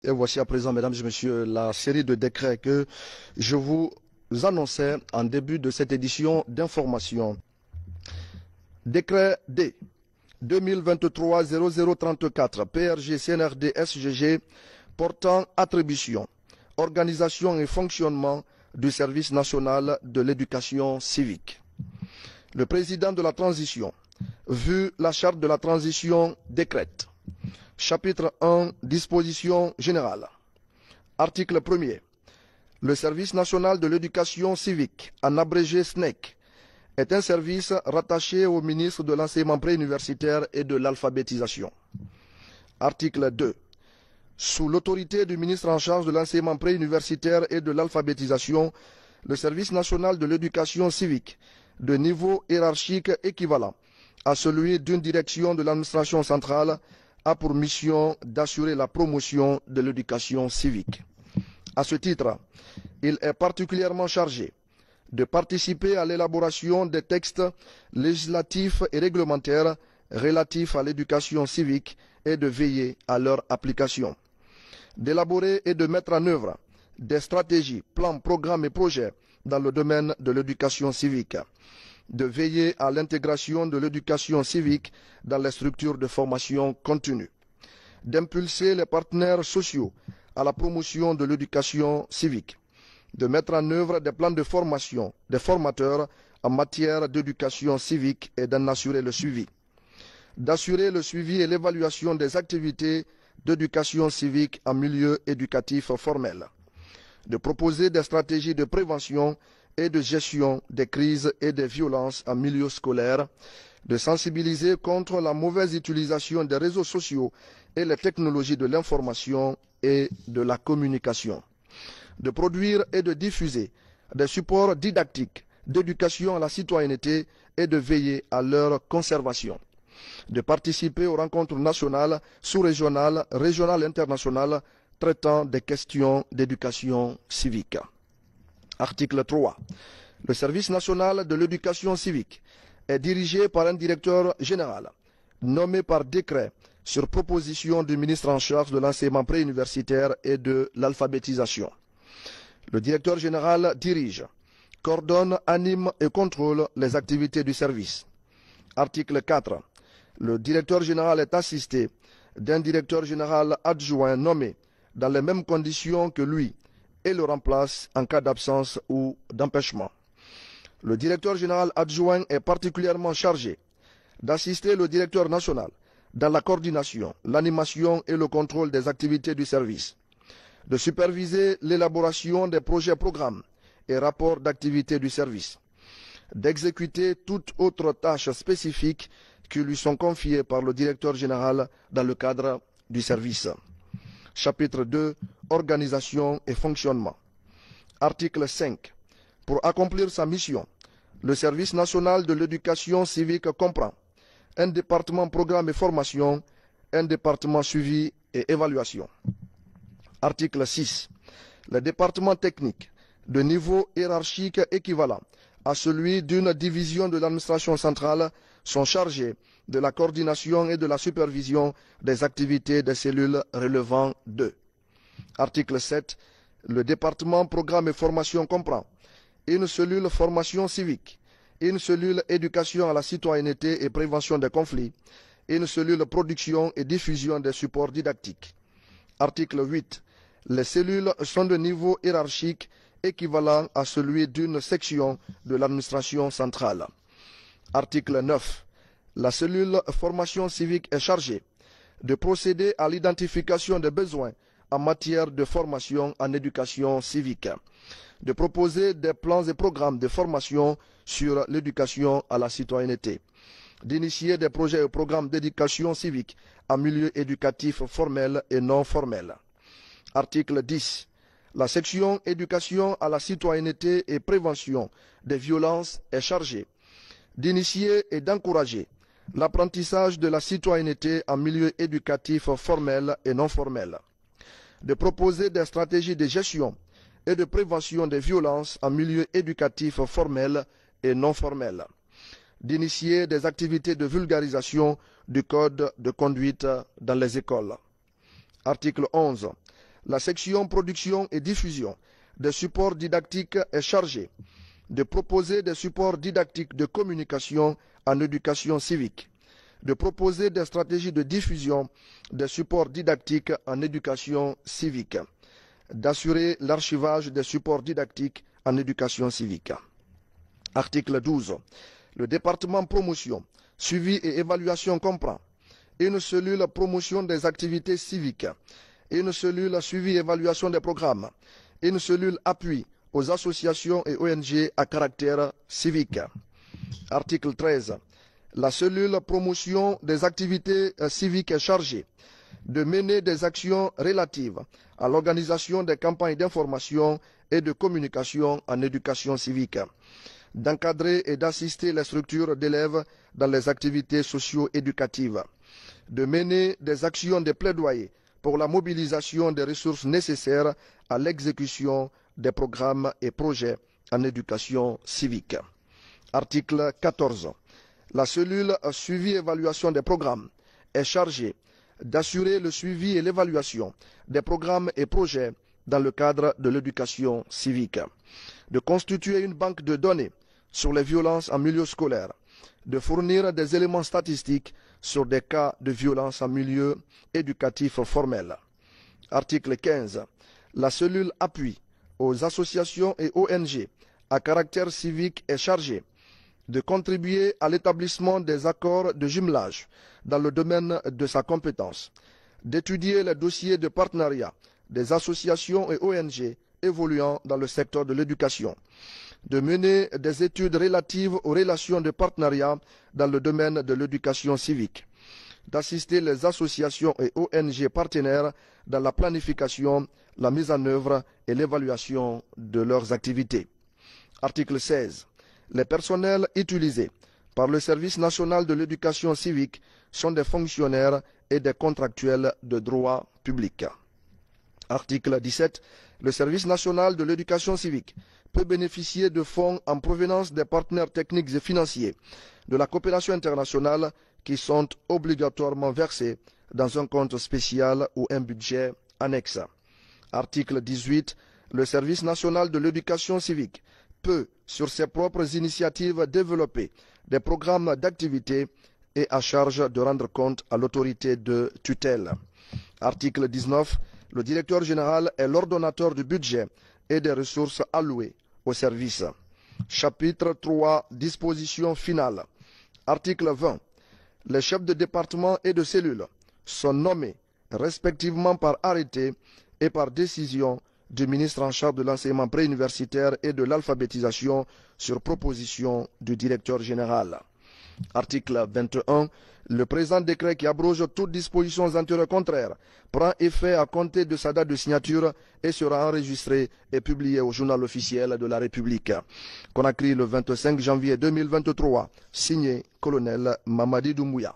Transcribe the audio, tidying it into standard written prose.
Et voici à présent, mesdames et messieurs, la série de décrets que je vous annonçais en début de cette édition d'information. Décret D 2023-0034 PRG CNRD SGG portant attribution, organisation et fonctionnement du service national de l'éducation civique. Le président de la transition, vu la charte de la transition, décrète. Chapitre 1, dispositions générales. Article 1er. Le service national de l'éducation civique, en abrégé SNEC, est un service rattaché au ministre de l'enseignement préuniversitaire et de l'alphabétisation. Article 2. Sous l'autorité du ministre en charge de l'enseignement préuniversitaire et de l'alphabétisation, le service national de l'éducation civique, de niveau hiérarchique équivalent à celui d'une direction de l'administration centrale, a pour mission d'assurer la promotion de l'éducation civique. À ce titre, il est particulièrement chargé de participer à l'élaboration des textes législatifs et réglementaires relatifs à l'éducation civique et de veiller à leur application, d'élaborer et de mettre en œuvre des stratégies, plans, programmes et projets dans le domaine de l'éducation civique, de veiller à l'intégration de l'éducation civique dans les structures de formation continue, d'impulser les partenaires sociaux à la promotion de l'éducation civique, de mettre en œuvre des plans de formation des formateurs en matière d'éducation civique et d'en assurer le suivi, d'assurer le suivi et l'évaluation des activités d'éducation civique en milieu éducatif formel, de proposer des stratégies de prévention et de gestion des crises et des violences en milieu scolaire, de sensibiliser contre la mauvaise utilisation des réseaux sociaux et les technologies de l'information et de la communication, de produire et de diffuser des supports didactiques d'éducation à la citoyenneté et de veiller à leur conservation, de participer aux rencontres nationales, sous-régionales, régionales et internationales traitant des questions d'éducation civique. Article 3. Le service national de l'éducation civique est dirigé par un directeur général nommé par décret sur proposition du ministre en charge de l'enseignement préuniversitaire et de l'alphabétisation. Le directeur général dirige, coordonne, anime et contrôle les activités du service. Article 4. Le directeur général est assisté d'un directeur général adjoint nommé dans les mêmes conditions que lui et le remplace en cas d'absence ou d'empêchement. Le directeur général adjoint est particulièrement chargé d'assister le directeur national dans la coordination, l'animation et le contrôle des activités du service, de superviser l'élaboration des projets programmes et rapports d'activité du service, d'exécuter toute autre tâche spécifique qui lui sont confiées par le directeur général dans le cadre du service. Chapitre 2. Organisation et fonctionnement. Article 5. Pour accomplir sa mission, le service national de l'éducation civique comprend un département programme et formation, un département suivi et évaluation. Article 6. Les départements techniques de niveau hiérarchique équivalent à celui d'une division de l'administration centrale sont chargés de la coordination et de la supervision des activités des cellules relevant d'eux. Article 7. Le département programme et formation comprend une cellule formation civique, une cellule éducation à la citoyenneté et prévention des conflits, une cellule production et diffusion des supports didactiques. Article 8. Les cellules sont de niveau hiérarchique équivalent à celui d'une section de l'administration centrale. Article 9. La cellule formation civique est chargée de procéder à l'identification des besoins en matière de formation en éducation civique, de proposer des plans et programmes de formation sur l'éducation à la citoyenneté, d'initier des projets et programmes d'éducation civique en milieu éducatif formel et non formel. Article 10. La section éducation à la citoyenneté et prévention des violences est chargée d'initier et d'encourager l'apprentissage de la citoyenneté en milieu éducatif formel et non formel, de proposer des stratégies de gestion et de prévention des violences en milieu éducatif formel et non formel, d'initier des activités de vulgarisation du code de conduite dans les écoles. Article 11. La section production et diffusion des supports didactiques est chargée de proposer des supports didactiques de communication en éducation civique, de proposer des stratégies de diffusion des supports didactiques en éducation civique, d'assurer l'archivage des supports didactiques en éducation civique. Article 12. Le département promotion, suivi et évaluation comprend une cellule promotion des activités civiques, une cellule suivi et évaluation des programmes, une cellule appui aux associations et ONG à caractère civique. Article 13. La cellule promotion des activités civiques est chargée de mener des actions relatives à l'organisation des campagnes d'information et de communication en éducation civique, d'encadrer et d'assister les structures d'élèves dans les activités socio-éducatives, de mener des actions de plaidoyer pour la mobilisation des ressources nécessaires à l'exécution des programmes et projets en éducation civique. Article 14. La cellule suivi et évaluation des programmes est chargée d'assurer le suivi et l'évaluation des programmes et projets dans le cadre de l'éducation civique, de constituer une banque de données sur les violences en milieu scolaire, de fournir des éléments statistiques sur des cas de violence en milieu éducatif formel. Article 15. La cellule appui aux associations et ONG à caractère civique est chargée de contribuer à l'établissement des accords de jumelage dans le domaine de sa compétence, d'étudier les dossiers de partenariat des associations et ONG évoluant dans le secteur de l'éducation, de mener des études relatives aux relations de partenariat dans le domaine de l'éducation civique, d'assister les associations et ONG partenaires dans la planification, la mise en œuvre et l'évaluation de leurs activités. Article 16. Les personnels utilisés par le Service national de l'éducation civique sont des fonctionnaires et des contractuels de droit public. Article 17. Le Service national de l'éducation civique peut bénéficier de fonds en provenance des partenaires techniques et financiers de la coopération internationale qui sont obligatoirement versés dans un compte spécial ou un budget annexe. Article 18. Le Service national de l'éducation civique peut, sur ses propres initiatives, développer des programmes d'activité et à charge de rendre compte à l'autorité de tutelle. Article 19. Le directeur général est l'ordonnateur du budget et des ressources allouées au service. Chapitre 3. Dispositions finales. Article 20. Les chefs de département et de cellules sont nommés respectivement par arrêté et par décision du ministre en charge de l'enseignement préuniversitaire et de l'alphabétisation sur proposition du directeur général. Article 21. Le présent décret qui abroge toutes dispositions antérieures contraires prend effet à compter de sa date de signature et sera enregistré et publié au journal officiel de la République. Conakry le 25 janvier 2023. Signé Colonel Mamadi Doumbouya.